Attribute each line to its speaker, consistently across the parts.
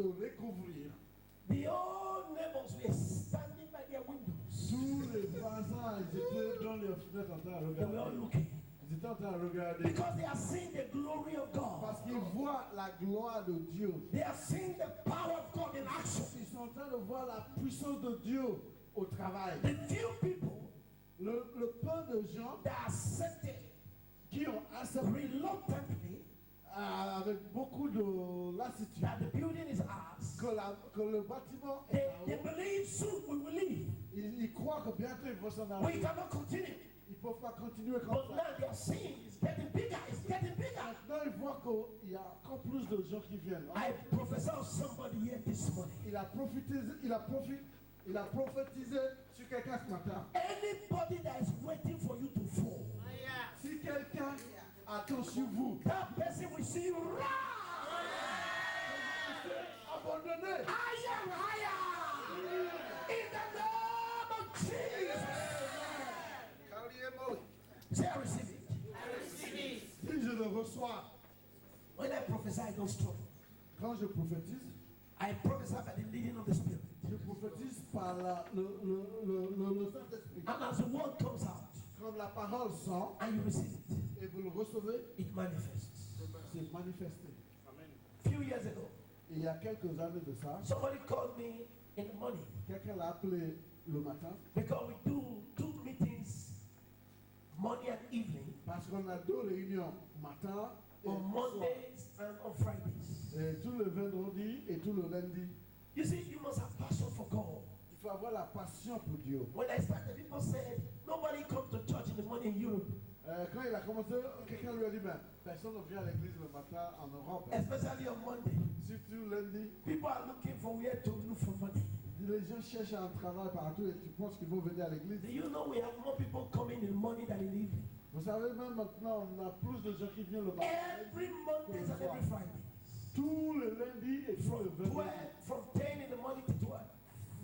Speaker 1: de recouvrir.
Speaker 2: The old neighbors were standing by their windows.
Speaker 1: Tous les voisins, ils étaient dans leurs fenêtres en train de
Speaker 2: They were all
Speaker 1: regarder.
Speaker 2: looking.
Speaker 1: Ils étaient en train de regarder.
Speaker 2: Because they are seeing the glory of
Speaker 1: Parce
Speaker 2: God.
Speaker 1: qu'ils voient la gloire de Dieu.
Speaker 2: They are seeing the power of God in action.
Speaker 1: Ils sont en train de voir la puissance de Dieu au travail.
Speaker 2: The few people
Speaker 1: Le peu de gens
Speaker 2: that accepted
Speaker 1: qui ont accepté
Speaker 2: reluctantly
Speaker 1: avec beaucoup de lassitude
Speaker 2: that the building is ours,
Speaker 1: que le bâtiment est
Speaker 2: they
Speaker 1: là-haut.
Speaker 2: believe soon we will leave.
Speaker 1: Ils croient que bientôt ils vont s'en
Speaker 2: We
Speaker 1: aller.
Speaker 2: cannot continue.
Speaker 1: Ils ne peuvent pas continuer comme
Speaker 2: But
Speaker 1: ça.
Speaker 2: now they are seeing it's getting bigger, it's getting bigger.
Speaker 1: Maintenant, ils voient qu'il y a encore plus de gens qui viennent.
Speaker 2: I prophesy of somebody here this morning.
Speaker 1: Il a prophétisé sur quelqu'un ce matin.
Speaker 2: Anybody that is waiting for you to fall,
Speaker 1: Si quelqu'un attend sur vous,
Speaker 2: that person will see you rise
Speaker 1: abandonnez.
Speaker 2: higher and higher. In the name of Jesus. Say, I receive it.
Speaker 1: Si je le reçois,
Speaker 2: When I prophesy, I don't struggle.
Speaker 1: quand je prophétise,
Speaker 2: I prophesy by the leading of the Spirit.
Speaker 1: je prophétise par le Saint-Esprit.
Speaker 2: And as the word comes out
Speaker 1: Comme la parole sort
Speaker 2: and you receive it,
Speaker 1: et vous le recevez,
Speaker 2: it manifests.
Speaker 1: c'est manifesté.
Speaker 2: Few years ago,
Speaker 1: Et il y a quelques années de ça,
Speaker 2: somebody called me in the morning
Speaker 1: quelqu'un l'a appelé le matin
Speaker 2: because we do 2 meetings, morning and evening,
Speaker 1: parce qu'on a 2 réunions, matin et
Speaker 2: on
Speaker 1: soir.
Speaker 2: Mondays and on Fridays.
Speaker 1: Et tout le vendredi et tout le lundi.
Speaker 2: You see, you must have passion for God.
Speaker 1: Il faut avoir la passion pour Dieu.
Speaker 2: When I started, people said, nobody comes to church in the morning in Europe,
Speaker 1: Quand il a commencé, quelqu'un lui a dit, mais personne ne vient à l'église le matin en Europe.
Speaker 2: especially on Monday.
Speaker 1: Surtout lundi,
Speaker 2: People are looking for where to look for money.
Speaker 1: les gens cherchent un travail partout et tu penses qu'ils vont venir à l'église.
Speaker 2: Do you know we have more people coming in the morning than in the evening?
Speaker 1: Vous savez, même maintenant, on a plus de gens qui viennent le matin.
Speaker 2: Every Monday and every Friday.
Speaker 1: Tous les lundis et tous les vendredis.
Speaker 2: From 10 in the morning to 12.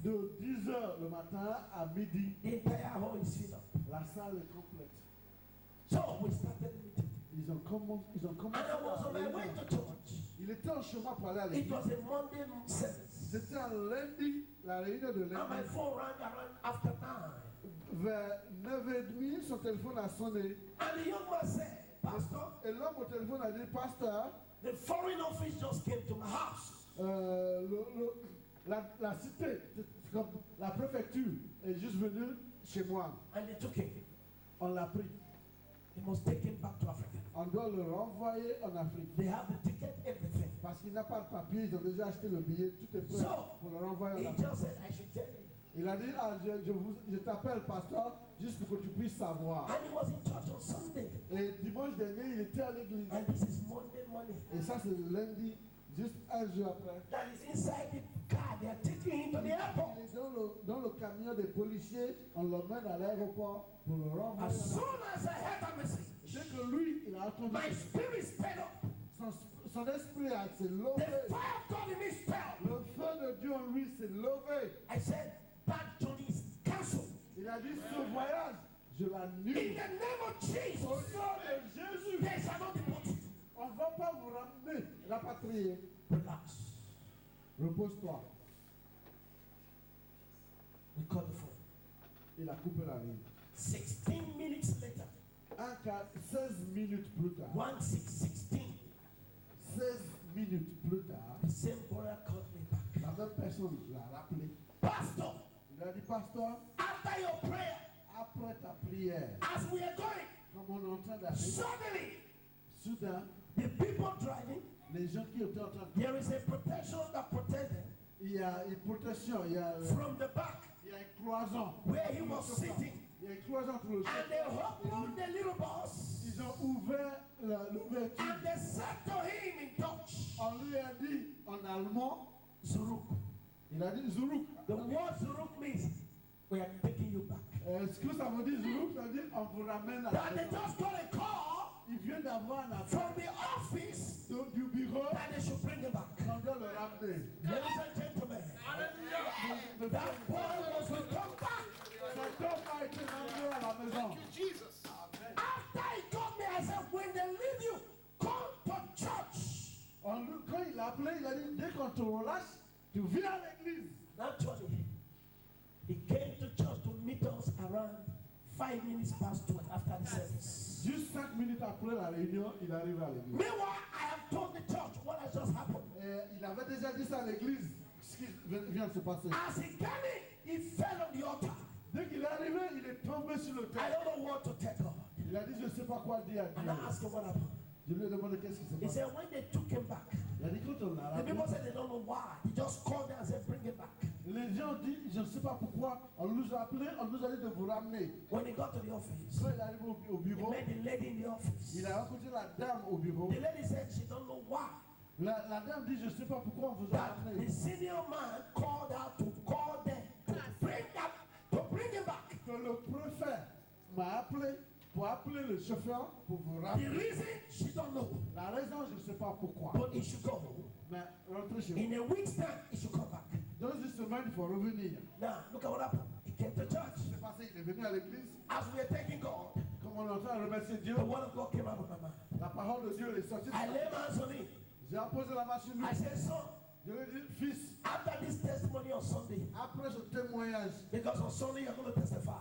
Speaker 1: De 10h le matin à midi,
Speaker 2: The entire hall is filled up.
Speaker 1: la salle est complète.
Speaker 2: So we started the meeting.
Speaker 1: Ils ont commencé
Speaker 2: And I was on my way to church.
Speaker 1: Il était en chemin pour aller à
Speaker 2: It
Speaker 1: l'église.
Speaker 2: was a Monday service.
Speaker 1: C'était un lundi, la réunion de
Speaker 2: And my
Speaker 1: lundi.
Speaker 2: phone rang around after 9.
Speaker 1: Vers 9h30, son téléphone a sonné.
Speaker 2: And the young man said, Pastor,
Speaker 1: Et l'homme au téléphone a dit, pasteur,
Speaker 2: the foreign office just came to my house.
Speaker 1: la cité, c'est comme la préfecture est juste venue chez moi.
Speaker 2: And they took him.
Speaker 1: On l'a pris.
Speaker 2: They must take him back to Africa.
Speaker 1: On doit le renvoyer en Afrique.
Speaker 2: They have the ticket, everything.
Speaker 1: Parce qu'il n'a pas de papier, ils ont déjà acheté le billet, tout est prêt
Speaker 2: So,
Speaker 1: pour le renvoyer en
Speaker 2: he
Speaker 1: Afrique.
Speaker 2: just said, I should tell you.
Speaker 1: Il a dit, ah, je t'appelle pasteur, juste pour que tu puisses savoir.
Speaker 2: And he was in church on Sunday.
Speaker 1: Et dimanche dernier, il était à l'église.
Speaker 2: And this is Monday morning.
Speaker 1: Et ça, c'est le lundi, juste un jour après.
Speaker 2: That is inside the car. They are taking him to the airport.
Speaker 1: Il est dans le camion des policiers, on l'emmène à l'aéroport pour le renvoyer.
Speaker 2: As soon as I heard that message,
Speaker 1: Dès que lui, il a entendu,
Speaker 2: my spirit sped up.
Speaker 1: son esprit s'est
Speaker 2: The
Speaker 1: levé.
Speaker 2: fire of God in me sped up.
Speaker 1: Le feu de Dieu en lui s'est levé.
Speaker 2: I said, that journey is cancelled.
Speaker 1: Il a dit, ce voyage, je
Speaker 2: In
Speaker 1: l'annule.
Speaker 2: the name of
Speaker 1: Au
Speaker 2: Jesus,
Speaker 1: nom de Jésus,
Speaker 2: they shall not deport you.
Speaker 1: on ne va pas vous ramener, rapatrier.
Speaker 2: Relax.
Speaker 1: Repose-toi.
Speaker 2: We call the phone.
Speaker 1: Il a coupé la ligne.
Speaker 2: 16 minutes later,
Speaker 1: 16 minutes plus tard,
Speaker 2: 16.
Speaker 1: 16 minutes plus tard,
Speaker 2: The same brother called me back.
Speaker 1: la même personne l'a rappelé.
Speaker 2: Pastor,
Speaker 1: Il a dit, pasteur,
Speaker 2: after your prayer,
Speaker 1: après ta prière,
Speaker 2: as we are going,
Speaker 1: comme on est en train d'arriver,
Speaker 2: suddenly
Speaker 1: soudain,
Speaker 2: the people driving,
Speaker 1: les gens qui étaient en train de...
Speaker 2: there is a protection that protects them
Speaker 1: Il y a une protection,
Speaker 2: from the back
Speaker 1: il y a une cloison.
Speaker 2: where he was sitting.
Speaker 1: Il y a une cloison pour le
Speaker 2: And
Speaker 1: chef.
Speaker 2: they opened the little box
Speaker 1: Ils ont ouvert l'ouverture.
Speaker 2: and they said to him in Dutch,
Speaker 1: On lui a dit en allemand,
Speaker 2: Zuruk.
Speaker 1: il a dit Zuruk.
Speaker 2: The word Zuruk means we are taking you back.
Speaker 1: Ce que ça veut dire Zuruk, ça veut dire on vous ramène à la
Speaker 2: That they
Speaker 1: maison.
Speaker 2: just got a call
Speaker 1: Il vient d'avoir un appel
Speaker 2: from the office
Speaker 1: du bureau,
Speaker 2: that they should bring him back.
Speaker 1: on doit le ramener.
Speaker 2: Ladies and gentlemen, that boy was returned back.
Speaker 1: Cet homme a été ramené à la maison.
Speaker 3: Jesus.
Speaker 2: After he told me, I said, when they leave you, come to church.
Speaker 1: Quand il a l'a appelé, il a dit, dès qu'on te relâche, tu viens à l'église.
Speaker 2: Naturally, he came to church to meet us around 5 minutes past 12 after the service.
Speaker 1: Juste 5 minutes après la réunion, il arrive à l'église.
Speaker 2: Meanwhile, I have told the church what has just happened.
Speaker 1: Et il avait déjà dit ça à l'église, ce qui vient de se passer.
Speaker 2: As he came in, he fell on the altar.
Speaker 1: Dès qu'il est arrivé, il est tombé sur le
Speaker 2: I
Speaker 1: terre.
Speaker 2: don't know what to tell God.
Speaker 1: Il a dit, je ne sais pas quoi dire à
Speaker 2: And
Speaker 1: Dieu.
Speaker 2: I asked him what happened.
Speaker 1: Je lui ai demandé qu'est-ce qui s'est
Speaker 2: He
Speaker 1: passé.
Speaker 2: said, when they took him back,
Speaker 1: Il a dit, quand on l'a
Speaker 2: the
Speaker 1: rappelé,
Speaker 2: people said they don't know why. He just called them and said, bring him back.
Speaker 1: les gens ont dit, je ne sais pas pourquoi, on nous a appelé, on nous a dit de vous ramener.
Speaker 2: When he got to the office,
Speaker 1: Quand il est arrivé au
Speaker 2: he
Speaker 1: bureau,
Speaker 2: met the lady in the office.
Speaker 1: il a rencontré la dame au bureau.
Speaker 2: The lady said she don't know why.
Speaker 1: La dame dit, je ne sais pas pourquoi on vous a
Speaker 2: That the
Speaker 1: ramené.
Speaker 2: senior man called out to call them to bring him back.
Speaker 1: Que le préfet m'a appelé pour appeler le chauffeur pour vous
Speaker 2: The
Speaker 1: ramener.
Speaker 2: reason she don't know,
Speaker 1: La raison, je ne sais pas pourquoi.
Speaker 2: but he should go home.
Speaker 1: Mais rentrez chez vous.
Speaker 2: In a week's time, he should come back.
Speaker 1: Dans une semaine, il faut revenir.
Speaker 2: Now look at what happened. He came to church.
Speaker 1: C'est passé, il est venu à l'église.
Speaker 2: As we were thanking God,
Speaker 1: Comme on est en train de remercier Dieu,
Speaker 2: the word of God came out of my mouth.
Speaker 1: la parole de Dieu est sortie.
Speaker 2: I lay my hands on him.
Speaker 1: J'ai apposé la main sur lui.
Speaker 2: I said, son,
Speaker 1: Je lui ai dit, fils,
Speaker 2: after this testimony on Sunday,
Speaker 1: après ce témoignage,
Speaker 2: because on Sunday you're going to testify,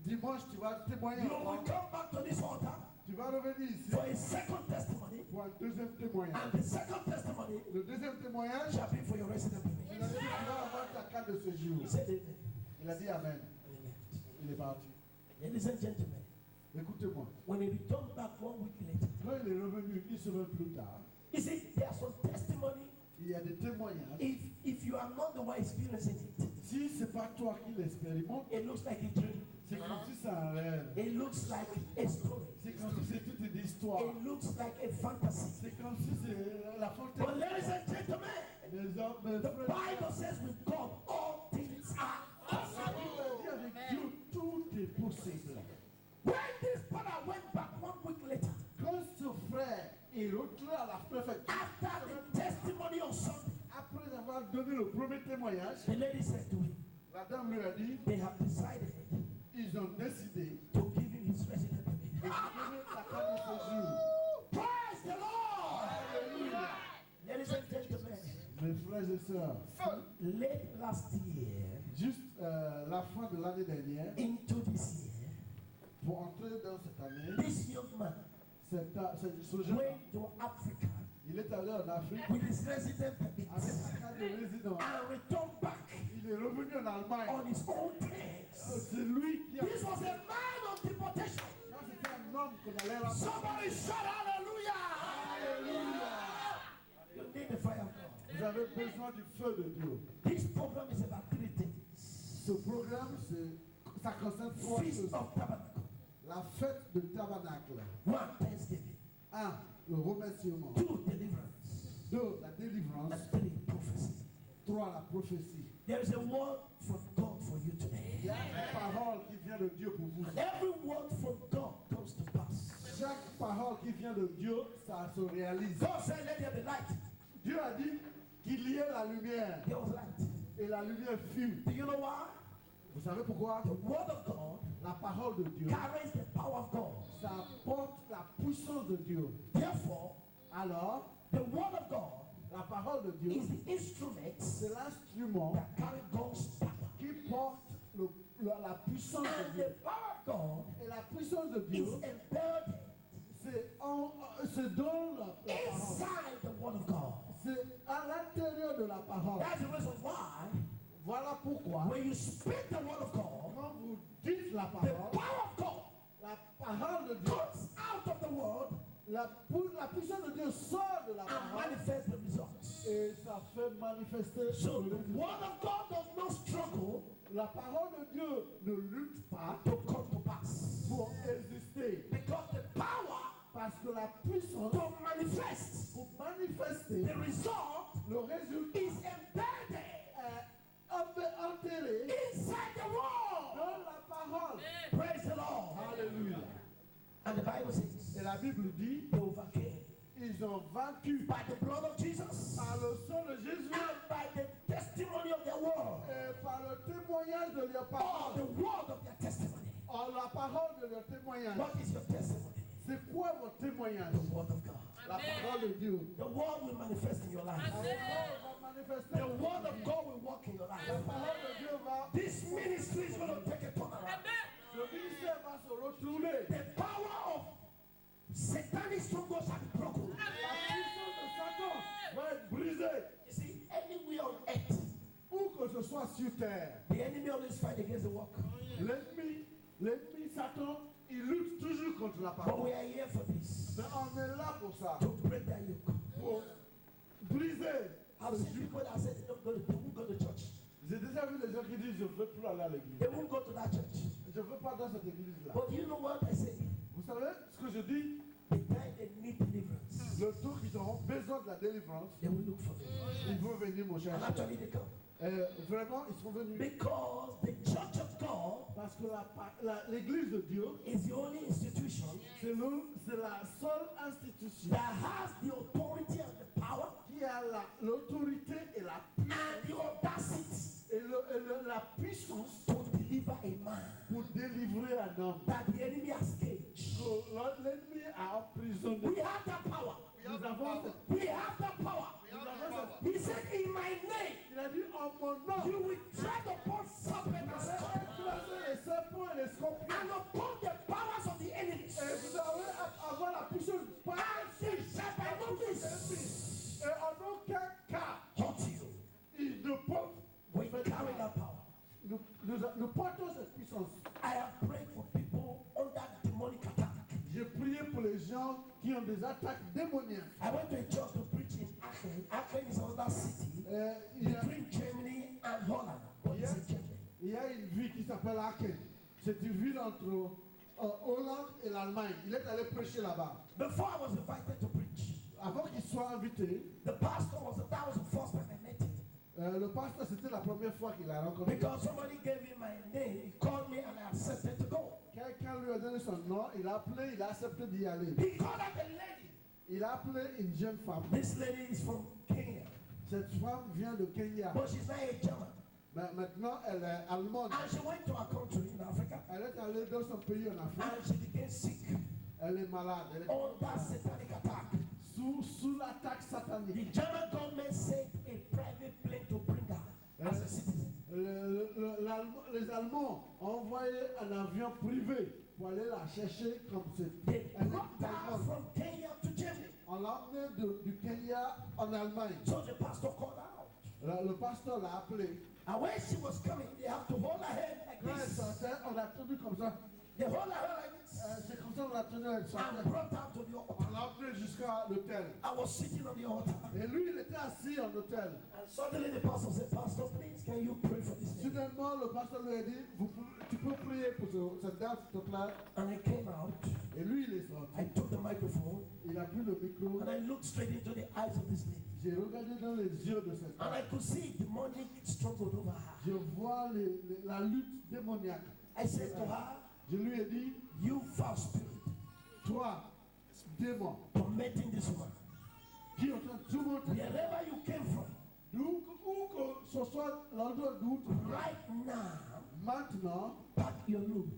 Speaker 1: dimanche, tu vas témoigner.
Speaker 2: you will come back to this altar
Speaker 1: Tu vas revenir ici
Speaker 2: for a second testimony,
Speaker 1: pour un deuxième témoignage.
Speaker 2: and the second testimony
Speaker 1: Le deuxième témoignage,
Speaker 2: shall be for your resident
Speaker 1: il a dit,
Speaker 2: permit.
Speaker 1: tu vas avoir ta carte de séjour.
Speaker 2: He said amen.
Speaker 1: Il a dit Amen.
Speaker 2: And he left.
Speaker 1: Il est parti.
Speaker 2: Ladies and gentlemen,
Speaker 1: Écoutez-moi.
Speaker 2: when he returned back 1 week later,
Speaker 1: Quand il est revenu une semaine plus tard,
Speaker 2: you see, there are some testimony.
Speaker 1: il y a des témoignages.
Speaker 2: If you are not the one experiencing it,
Speaker 1: Si ce n'est pas toi qui l'expérimente,
Speaker 2: it looks like a dream.
Speaker 1: c'est comme si c'est un rêve.
Speaker 2: It looks like a story.
Speaker 1: C'est comme si c'est toute une histoire.
Speaker 2: It looks like a fantasy.
Speaker 1: C'est comme si c'est la
Speaker 2: But
Speaker 1: fontaine.
Speaker 2: ladies and gentlemen,
Speaker 1: Les hommes, mes
Speaker 2: the
Speaker 1: frères,
Speaker 2: Bible says with God all things are
Speaker 1: la
Speaker 2: possible.
Speaker 1: Bible dit avec Dieu, tout est possible.
Speaker 2: When this brother went back 1 week later,
Speaker 1: Quand ce frère est retourné à la préfecture,
Speaker 2: after the testimony on Sunday,
Speaker 1: après avoir donné le premier témoignage,
Speaker 2: the lady said to him,
Speaker 1: la dame lui a dit,
Speaker 2: they have decided
Speaker 1: ils ont décidé
Speaker 2: to give him his resident
Speaker 1: de
Speaker 2: permit.
Speaker 1: lui donner la carte de séjour.
Speaker 2: Praise the Lord!
Speaker 1: Alléluia.
Speaker 2: Ladies and gentlemen,
Speaker 1: Mes frères et sœurs,
Speaker 2: late last year
Speaker 1: juste la fin de l'année dernière,
Speaker 2: into this year,
Speaker 1: pour entrer dans cette année,
Speaker 2: this young man
Speaker 1: ce jeune,
Speaker 2: went to Africa
Speaker 1: il est allé en Afrique
Speaker 2: with his resident permit
Speaker 1: avec sa carte de résident.
Speaker 2: and returned back
Speaker 1: Il est revenu en Allemagne.
Speaker 2: on his own terms.
Speaker 1: C'est lui qui a...
Speaker 2: This was a man of deportation.
Speaker 1: Ça, c'était un homme qu'on allait ramasser.
Speaker 2: Somebody shout hallelujah!
Speaker 1: Alléluia.
Speaker 2: You need the fire of God.
Speaker 1: Vous avez besoin du feu de Dieu.
Speaker 2: This program is about 3 things.
Speaker 1: Ce programme, ça concerne 3
Speaker 2: Feast
Speaker 1: choses.
Speaker 2: of Tabernacle.
Speaker 1: La fête de tabernacle.
Speaker 2: 1, Thanksgiving.
Speaker 1: 1. Le remerciement.
Speaker 2: 2, deliverance.
Speaker 1: 2. La délivrance.
Speaker 2: And 3, prophecy.
Speaker 1: 3. La prophétie.
Speaker 2: There is a word from God for you today.
Speaker 1: Il y a une parole qui vient de Dieu pour vous.
Speaker 2: And every word from God comes to pass.
Speaker 1: Chaque parole qui vient de Dieu, ça se réalise.
Speaker 2: God said, let there be light.
Speaker 1: Dieu a dit qu'il y ait la lumière.
Speaker 2: There was light.
Speaker 1: Et la lumière fut.
Speaker 2: Do you know why?
Speaker 1: Vous savez pourquoi?
Speaker 2: The word of God
Speaker 1: La parole de Dieu,
Speaker 2: carries the power of God.
Speaker 1: ça porte la puissance de Dieu.
Speaker 2: Therefore,
Speaker 1: Alors,
Speaker 2: the word of God
Speaker 1: la parole de Dieu,
Speaker 2: is the instrument
Speaker 1: c'est l'instrument
Speaker 2: that carries God's power.
Speaker 1: qui porte la puissance de
Speaker 2: And
Speaker 1: Dieu.
Speaker 2: the power of God
Speaker 1: Et la puissance de
Speaker 2: is
Speaker 1: Dieu,
Speaker 2: embedded
Speaker 1: c'est dans la parole.
Speaker 2: inside the word of God.
Speaker 1: C'est à l'intérieur de la parole.
Speaker 2: That's the reason why
Speaker 1: Voilà pourquoi,
Speaker 2: when you speak the word of God,
Speaker 1: quand vous dites la
Speaker 2: the
Speaker 1: parole,
Speaker 2: power of God
Speaker 1: la parole de Dieu,
Speaker 2: comes out of the word
Speaker 1: la puissance de Dieu sort de la
Speaker 2: and
Speaker 1: parole
Speaker 2: manifests the results.
Speaker 1: et ça fait manifester
Speaker 2: So
Speaker 1: le
Speaker 2: the
Speaker 1: résultat.
Speaker 2: word of God does not struggle
Speaker 1: La parole de Dieu ne lutte pas
Speaker 2: to come to pass.
Speaker 1: pour exister
Speaker 2: Because the power
Speaker 1: parce que la puissance
Speaker 2: to manifest
Speaker 1: pour manifester
Speaker 2: the result
Speaker 1: le résultat
Speaker 2: is embedded
Speaker 1: est enterré
Speaker 2: inside the word.
Speaker 1: dans la parole.
Speaker 2: Praise the Lord.
Speaker 1: Alléluia.
Speaker 2: And the Bible says
Speaker 1: Et la Bible dit,
Speaker 2: they overcame
Speaker 1: ils ont vaincu
Speaker 2: by the blood of Jesus
Speaker 1: par le sang de Jésus
Speaker 2: and by the testimony of their word,
Speaker 1: et par le témoignage de leur
Speaker 2: or
Speaker 1: parole.
Speaker 2: the word of their testimony.
Speaker 1: En la parole de leur témoignage.
Speaker 2: What is your testimony?
Speaker 1: C'est quoi votre témoignage?
Speaker 2: The word of God.
Speaker 1: La parole de Dieu.
Speaker 2: The word will manifest in your life.
Speaker 1: La parole va manifester.
Speaker 2: The word of God will work in your
Speaker 1: La
Speaker 2: life.
Speaker 1: parole de Dieu va.
Speaker 2: This ministry is going to take a turnaround.
Speaker 1: Le ministère va se retourner.
Speaker 2: The power of satanic strongholds shall be broken.
Speaker 1: La puissance de Satan va être brisée.
Speaker 2: You see, anywhere on earth,
Speaker 1: Où que ce soit sur terre,
Speaker 2: the enemy always fight against the work.
Speaker 1: l'ennemi Satan, il lutte toujours contre la
Speaker 2: But
Speaker 1: parole.
Speaker 2: we are here for this.
Speaker 1: Mais on est là pour ça.
Speaker 2: To break that yoke.
Speaker 1: Pour briser.
Speaker 2: I've seen people that said they won't go to church.
Speaker 1: J'ai déjà vu des gens qui disent je ne veux plus aller à l'église.
Speaker 2: They won't go to that church.
Speaker 1: Je ne veux pas dans cette église-là.
Speaker 2: But you know what I say?
Speaker 1: Vous savez ce que je dis?
Speaker 2: The time they need deliverance,
Speaker 1: Le tour qu'ils auront besoin de la délivrance,
Speaker 2: they will look for me.
Speaker 1: ils vont venir me
Speaker 2: And
Speaker 1: chercher.
Speaker 2: actually they come.
Speaker 1: Vraiment, ils sont venus.
Speaker 2: Because the church of God
Speaker 1: Parce que l'église de Dieu,
Speaker 2: is the only institution
Speaker 1: c'est la seule institution
Speaker 2: that has the authority and the power
Speaker 1: qui a l'autorité et la
Speaker 2: and the audacity
Speaker 1: la puissance
Speaker 2: to deliver a man
Speaker 1: pour délivrer un homme
Speaker 2: that the enemy has caged.
Speaker 1: que l'ennemi a emprisonné.
Speaker 2: We have that power.
Speaker 1: Nous avons cette-
Speaker 2: We have that power. He said, in my name,
Speaker 1: Il a dit en mon nom,
Speaker 2: you will tread upon serpents and
Speaker 1: vous allez
Speaker 2: scorpions
Speaker 1: écraser les serpents et les scorpions.
Speaker 2: and upon the powers of the enemies.
Speaker 1: Et vous allez avoir la puissance par
Speaker 2: And they shall by no means
Speaker 1: et en aucun cas,
Speaker 2: hurt you.
Speaker 1: ils ne peuvent.
Speaker 2: We carry that power.
Speaker 1: Nous portons cette puissance.
Speaker 2: I have prayed for people under demonic attack.
Speaker 1: J'ai prié pour les gens qui ont des attaques démoniaques.
Speaker 2: I went to a church to preach in Aachen. Aachen is another city
Speaker 1: Il y a-
Speaker 2: between Germany and Holland. But it's in Germany.
Speaker 1: il y a une ville qui s'appelle Aachen. C'est une ville entre Hollande et l'Allemagne. Il est allé prêcher là-bas.
Speaker 2: Before I was invited to preach,
Speaker 1: Avant qu'il soit invité,
Speaker 2: the pastor that was the first time I met him.
Speaker 1: le pasteur, c'était la première fois qu'il a rencontré.
Speaker 2: Because somebody gave him my name, he called me and I accepted to go.
Speaker 1: Quelqu'un lui a donné son nom, il a appelé, il a accepté d'y aller.
Speaker 2: He called out a lady.
Speaker 1: Il a appelé une jeune femme.
Speaker 2: This lady is from Kenya,
Speaker 1: Cette femme vient de Kenya.
Speaker 2: but she's not a German.
Speaker 1: Mais maintenant, elle est allemande.
Speaker 2: And she went to a country in Africa
Speaker 1: Elle est allée dans son pays en Afrique.
Speaker 2: and she became sick
Speaker 1: Elle est malade. Elle est
Speaker 2: under satanic attack.
Speaker 1: sous l'attaque
Speaker 2: The
Speaker 1: satanique.
Speaker 2: German government sent a private plane to bring her as a citizen.
Speaker 1: Les Allemands ont envoyé un avion privé pour aller la chercher comme c'est.
Speaker 2: They
Speaker 1: Elle est
Speaker 2: brought her
Speaker 1: allemande.
Speaker 2: from Kenya to Germany.
Speaker 1: On l'a emmenée du Kenya en Allemagne.
Speaker 2: So the pastor called her out.
Speaker 1: Le pasteur l'a appelée.
Speaker 2: And when she was coming, they have to hold her head like
Speaker 1: Quand elle
Speaker 2: this.
Speaker 1: sortait, on l'a tenue comme ça.
Speaker 2: They hold her head like this
Speaker 1: C'est comme ça qu'on l'a tenue. Elle sortait.
Speaker 2: and brought her to the altar.
Speaker 1: On l'a emmenée jusqu'à l'hôtel.
Speaker 2: I was sitting on the altar.
Speaker 1: Et lui, il était assis en hôtel.
Speaker 2: And suddenly the pastor said, Pastor, please, can you pray for this lady?
Speaker 1: Soudainement, le pasteur lui a dit, tu peux prier pour cette dame, s'il te plaît.
Speaker 2: And I came out.
Speaker 1: Et lui, il est sorti.
Speaker 2: I took the microphone
Speaker 1: Il a pris le micro.
Speaker 2: and I looked straight into the eyes of this lady.
Speaker 1: J'ai regardé dans les yeux de cette
Speaker 2: And
Speaker 1: femme.
Speaker 2: I could see demonic struggled over her.
Speaker 1: Je vois la lutte démoniaque.
Speaker 2: I said to her,
Speaker 1: Je lui ai dit,
Speaker 2: you foul spirit,
Speaker 1: toi, démon,
Speaker 2: tormenting this woman.
Speaker 1: qui est en train de tourmenter,
Speaker 2: Wherever you came from,
Speaker 1: où que ce soit l'endroit d'où tu viens,
Speaker 2: right now,
Speaker 1: maintenant,
Speaker 2: pack your load,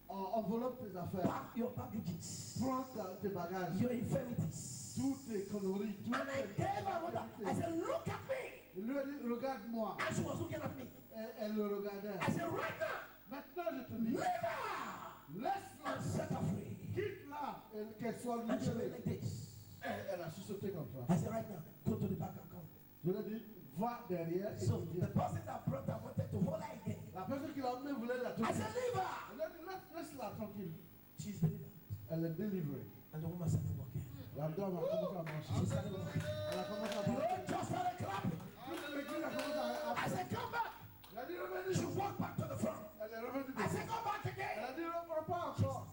Speaker 1: enveloppe tes affaires,
Speaker 2: pack your packages,
Speaker 1: prends tes bagages,
Speaker 2: your infirmities.
Speaker 1: toutes tes conneries, toutes
Speaker 2: And I
Speaker 1: tes...
Speaker 2: gave her what I said, look at me.
Speaker 1: Il lui a dit, regarde-moi.
Speaker 2: And she was looking at me.
Speaker 1: Elle le regardait.
Speaker 2: I said, right now,
Speaker 1: Maintenant, je te dis,
Speaker 2: leave her
Speaker 1: laisse-la,
Speaker 2: and set her free.
Speaker 1: quitte-la, qu'elle soit
Speaker 2: And she went
Speaker 1: libérée.
Speaker 2: like this.
Speaker 1: Elle a sursauté comme ça.
Speaker 2: I said, right now, go to the back and come.
Speaker 1: Je lui ai dit, va derrière et
Speaker 2: So
Speaker 1: tu
Speaker 2: the
Speaker 1: viens.
Speaker 2: person that brought her wanted to hold her again.
Speaker 1: La personne qui l'a emmené voulait la
Speaker 2: I
Speaker 1: toucher.
Speaker 2: said, leave her.
Speaker 1: Elle a dit, laisse-la tranquille.
Speaker 2: She's delivered.
Speaker 1: Elle est délivrée.
Speaker 2: And the woman started walking.
Speaker 1: La dame a commencé à marcher.
Speaker 2: She started walking.
Speaker 1: Elle a commencé à
Speaker 2: The
Speaker 1: marcher.
Speaker 2: Lord just started clapping.
Speaker 1: Toute l'église a commencé à
Speaker 2: I said, come back.
Speaker 1: Elle a dit, revenez.
Speaker 2: She walked back to the front.
Speaker 1: Elle est revenue.
Speaker 2: I said, come back
Speaker 1: Elle
Speaker 2: again.
Speaker 1: a dit, repars encore.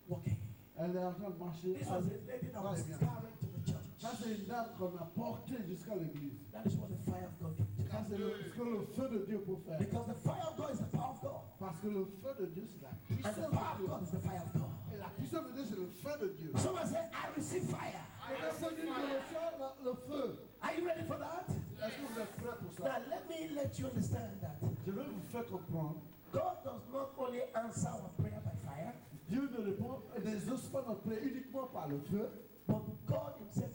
Speaker 2: Walking.
Speaker 1: Elle est en train de marcher.
Speaker 2: This was a lady that was carried to the church.
Speaker 1: Ça, c'est une dame qu'on a portée jusqu'à l'église.
Speaker 2: That is what the fire of God can do.
Speaker 1: Ça, c'est ce que le feu de Dieu peut faire.
Speaker 2: Because the fire of God is the power of God.
Speaker 1: Parce que le feu de Dieu, c'est la
Speaker 2: And
Speaker 1: puissance
Speaker 2: the
Speaker 1: de
Speaker 2: power of
Speaker 1: Dieu.
Speaker 2: God is the fire of God.
Speaker 1: Et la puissance de Dieu, c'est le feu de Dieu.
Speaker 2: Someone said, I receive fire.
Speaker 1: Et la personne dit, je reçois le feu.
Speaker 2: Are you ready for that?
Speaker 1: Est-ce que vous êtes prêts pour ça?
Speaker 2: Now let me let you understand that
Speaker 1: Je vais vous faire comprendre.
Speaker 2: God does not only answer our prayer by fire,
Speaker 1: Dieu ne répond, n'exauce pas notre prière uniquement par le feu,
Speaker 2: but God himself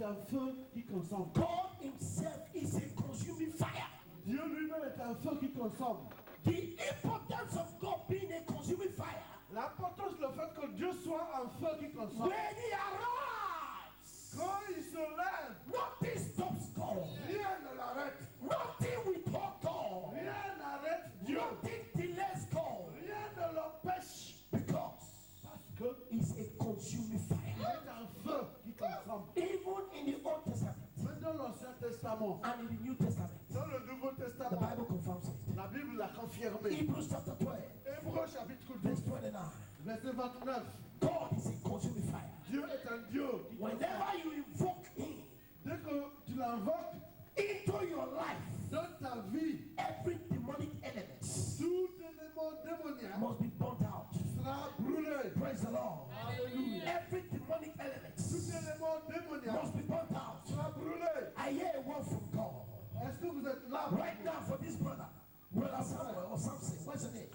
Speaker 1: un feu qui consomme.
Speaker 2: God himself is a consuming fire.
Speaker 1: Dieu lui-même est un feu qui consomme.
Speaker 2: The importance of God being a consuming fire.
Speaker 1: L'importance, le fait que Dieu soit un feu qui consomme.
Speaker 2: When he arrives,
Speaker 1: Quand il se lève,
Speaker 2: nothing stops God.
Speaker 1: rien ne l'arrête.
Speaker 2: Nothing withhold God.
Speaker 1: Rien n'arrête Dieu.
Speaker 2: Nothing delays God.
Speaker 1: Rien ne l'empêche.
Speaker 2: Because
Speaker 1: Parce que
Speaker 2: he's a consuming
Speaker 1: il
Speaker 2: fire.
Speaker 1: est un feu qui consomme.
Speaker 2: Even in the Old Testament
Speaker 1: Même dans l'Ancien Testament,
Speaker 2: and in the New Testament,
Speaker 1: dans le Nouveau
Speaker 2: the
Speaker 1: Testament,
Speaker 2: Bible confirms it.
Speaker 1: la Bible l'a confirmé.
Speaker 2: Hebrews chapter 12,
Speaker 1: Hébreux chapitre
Speaker 2: verse
Speaker 1: 12,
Speaker 2: 29.
Speaker 1: verset 29.
Speaker 2: God is a consuming fire.
Speaker 1: Dieu est un Dieu qui
Speaker 2: Whenever you invoke him
Speaker 1: dès que tu l'invoques
Speaker 2: into your life,
Speaker 1: dans ta vie,
Speaker 2: every demonic element
Speaker 1: tout élément démoniaque
Speaker 2: must be burnt out.
Speaker 1: sera brûlé.
Speaker 2: Praise the Lord.
Speaker 1: Alléluia.
Speaker 2: Every demonic element
Speaker 1: Tout élément démoniaque
Speaker 2: must be burnt out.
Speaker 1: sera brûlé.
Speaker 2: I hear a word from God
Speaker 1: Est-ce que vous êtes là?
Speaker 2: right now for this brother, brother Samuel or Samson. What's your name?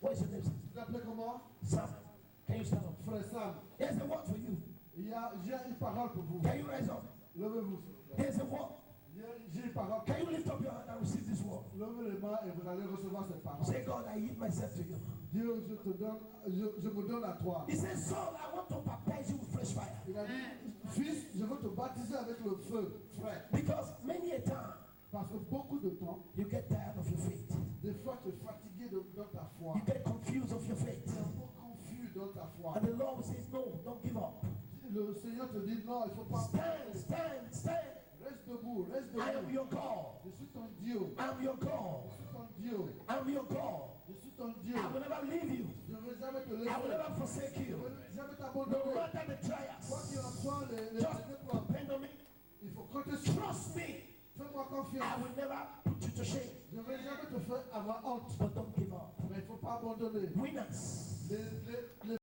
Speaker 2: What's your name? Sir?
Speaker 1: Vous appelez comment?
Speaker 2: Sam. Can you stand up?
Speaker 1: Frère Sam.
Speaker 2: There's a word for you.
Speaker 1: J'ai une parole pour vous.
Speaker 2: Can you rise up?
Speaker 1: Levez-vous, s'il vous plaît.
Speaker 2: There's a word.
Speaker 1: J'ai une parole.
Speaker 2: Can you lift up your hand and receive this word?
Speaker 1: Levez les mains et vous allez recevoir cette parole.
Speaker 2: Say, God, I yield myself to you.
Speaker 1: Dieu, je me donne à toi.
Speaker 2: He says, Son, I want to baptize you with fresh fire.
Speaker 1: Il a dit, fils, je veux te baptiser avec le feu, frère.
Speaker 2: Because many a time
Speaker 1: Parce que beaucoup de temps,
Speaker 2: you get tired of your faith.
Speaker 1: des fois tu es fatigué dans ta foi.
Speaker 2: You get confused of your faith.
Speaker 1: Tu es un peu confus dans ta foi.
Speaker 2: And the Lord says, No, don't give up.
Speaker 1: Le Seigneur te dit non, il ne faut pas.
Speaker 2: Stand, stand, stand.
Speaker 1: Reste debout, reste
Speaker 2: I am
Speaker 1: debout.
Speaker 2: your God.
Speaker 1: Je suis ton Dieu.
Speaker 2: I'm your God.
Speaker 1: Je suis ton Dieu.
Speaker 2: I'm your God.
Speaker 1: Je suis ton Dieu.
Speaker 2: I will never leave you.
Speaker 1: Je ne vais jamais te
Speaker 2: I will
Speaker 1: laisser.
Speaker 2: never forsake
Speaker 1: Je
Speaker 2: you.
Speaker 1: ne vais jamais
Speaker 2: No
Speaker 1: t'abandonner.
Speaker 2: matter the
Speaker 1: Quoi
Speaker 2: trials,
Speaker 1: qu'il en soit, les
Speaker 2: just
Speaker 1: épreuves,
Speaker 2: depend on me.
Speaker 1: il faut compter sur moi.
Speaker 2: Trust me.
Speaker 1: Fais-moi
Speaker 2: I
Speaker 1: confiance.
Speaker 2: will never put you to shame.
Speaker 1: Je ne vais jamais te faire avoir honte.
Speaker 2: But don't give up.
Speaker 1: Mais il ne faut pas abandonner.
Speaker 2: Winners
Speaker 1: Les